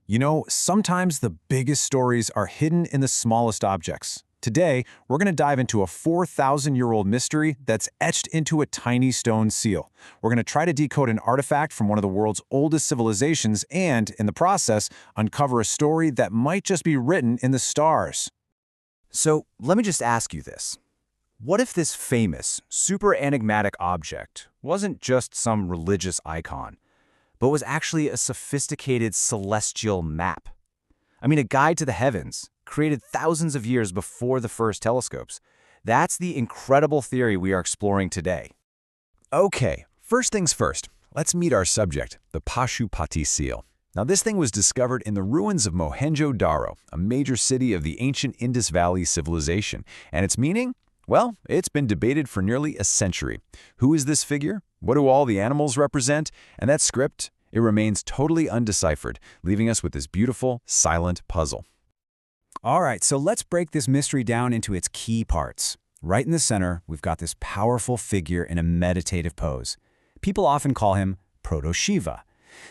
You know, sometimes the biggest stories are hidden in the smallest objects. Today, we're going to dive into a 4,000-year-old mystery that's etched into a tiny stone seal. We're going to try to decode an artifact from one of the world's oldest civilizations and, in the process, uncover a story that might just be written in the stars. So let me just ask you this. What if this famous, super enigmatic object wasn't just some religious icon, but was actually a sophisticated celestial map? I mean, a guide to the heavens, created thousands of years before the first telescopes. That's the incredible theory we are exploring today. Okay, first things first, let's meet our subject, the Pashupati seal. Now, this thing was discovered in the ruins of Mohenjo-Daro, a major city of the ancient Indus Valley civilization. And its meaning? Well, it's been debated for nearly a century. Who is this figure? What do all the animals represent? And that script? It remains totally undeciphered, leaving us with this beautiful, silent puzzle. All right, so let's break this mystery down into its key parts. Right in the center, we've got this powerful figure in a meditative pose. People often call him Proto-Shiva.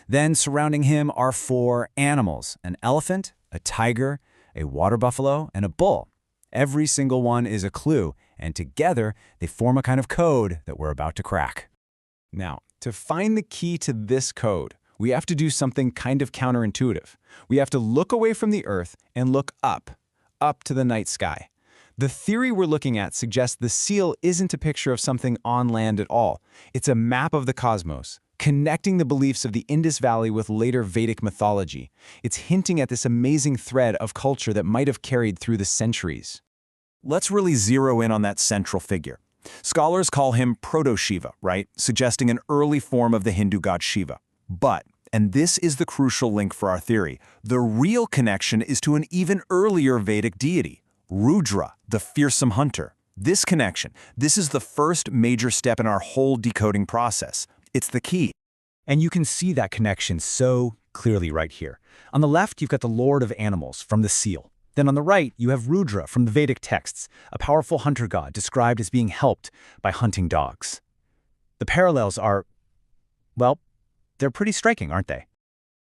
Then surrounding him are four animals: an elephant, a tiger, a water buffalo, and a bull. Every single one is a clue, and together they form a kind of code that we're about to crack. Now, to find the key to this code, we have to do something kind of counterintuitive. We have to look away from the Earth and look up to the night sky. The theory we're looking at suggests the seal isn't a picture of something on land at all. It's a map of the cosmos, connecting the beliefs of the Indus Valley with later Vedic mythology. It's hinting at this amazing thread of culture that might have carried through the centuries. Let's really zero in on that central figure. Scholars call him Proto-Shiva, right? Suggesting an early form of the Hindu god Shiva. But, and this is the crucial link for our theory, the real connection is to an even earlier Vedic deity, Rudra, the fearsome hunter. This connection, this is the first major step in our whole decoding process. It's the key. And you can see that connection so clearly right here. On the left, you've got the Lord of Animals from the seal. Then on the right, you have Rudra from the Vedic texts, a powerful hunter god described as being helped by hunting dogs. The parallels are, well, they're pretty striking, aren't they?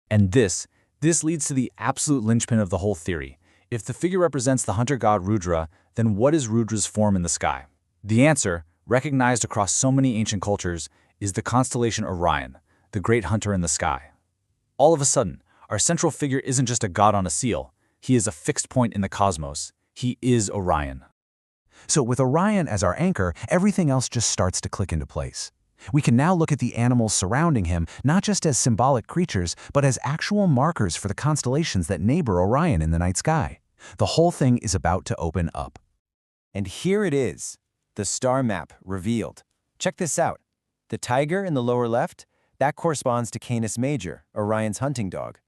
And this leads to the absolute linchpin of the whole theory. If the figure represents the hunter god Rudra, then what is Rudra's form in the sky? The answer, recognized across so many ancient cultures, is the constellation Orion, the great hunter in the sky. All of a sudden, our central figure isn't just a god on a seal. He is a fixed point in the cosmos. He is Orion. So with Orion as our anchor, everything else just starts to click into place. We can now look at the animals surrounding him not just as symbolic creatures, but as actual markers for the constellations that neighbor Orion in the night sky. The whole thing is about to open up. And here it is, the star map revealed. Check this out. The tiger in the lower left, that corresponds to Canis Major, Orion's hunting dog.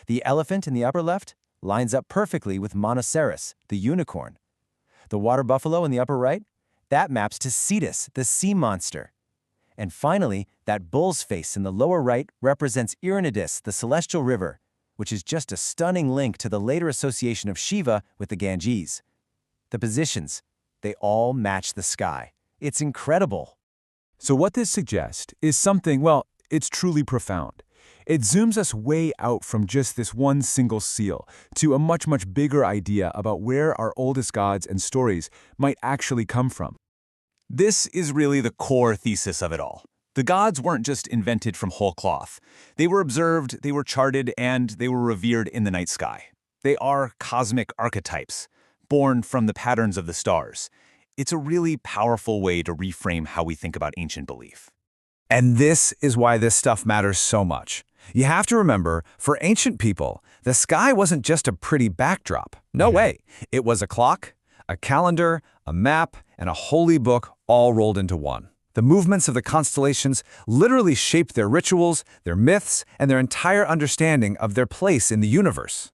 The elephant in the upper left lines up perfectly with Monoceros, the unicorn. The water buffalo in the upper right, that maps to Cetus, the sea monster. And finally, that bull's face in the lower right represents Irenaeus, the celestial river, which is just a stunning link to the later association of Shiva with the Ganges. The positions, they all match the sky. It's incredible. So what this suggests is something, well, it's truly profound. It zooms us way out from just this one single seal to a much, much bigger idea about where our oldest gods and stories might actually come from. This is really the core thesis of it all. The gods weren't just invented from whole cloth. They were observed, they were charted, and they were revered in the night sky. They are cosmic archetypes, born from the patterns of the stars. It's a really powerful way to reframe how we think about ancient belief. And this is why this stuff matters so much. You have to remember, for ancient people, the sky wasn't just a pretty backdrop. No way. It was a clock, a calendar, a map, and a holy book all rolled into one. The movements of the constellations literally shaped their rituals, their myths, and their entire understanding of their place in the universe.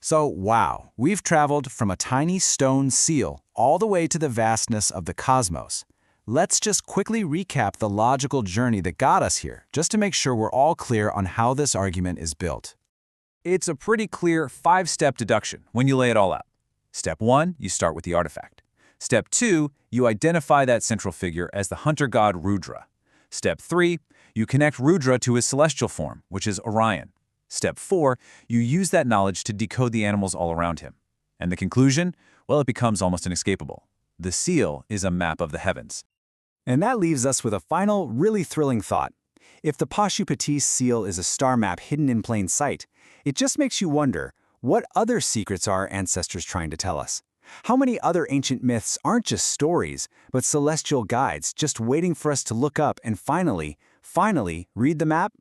So, wow, we've traveled from a tiny stone seal all the way to the vastness of the cosmos. Let's just quickly recap the logical journey that got us here, just to make sure we're all clear on how this argument is built. It's a pretty clear 5-step deduction when you lay it all out. Step 1, you start with the artifact. Step 2, you identify that central figure as the hunter god Rudra. Step 3, you connect Rudra to his celestial form, which is Orion. Step 4, you use that knowledge to decode the animals all around him. And the conclusion? Well, it becomes almost inescapable. The seal is a map of the heavens. And that leaves us with a final, really thrilling thought. If the Pashupati seal is a star map hidden in plain sight, it just makes you wonder, what other secrets are our ancestors trying to tell us? How many other ancient myths aren't just stories, but celestial guides just waiting for us to look up and finally read the map?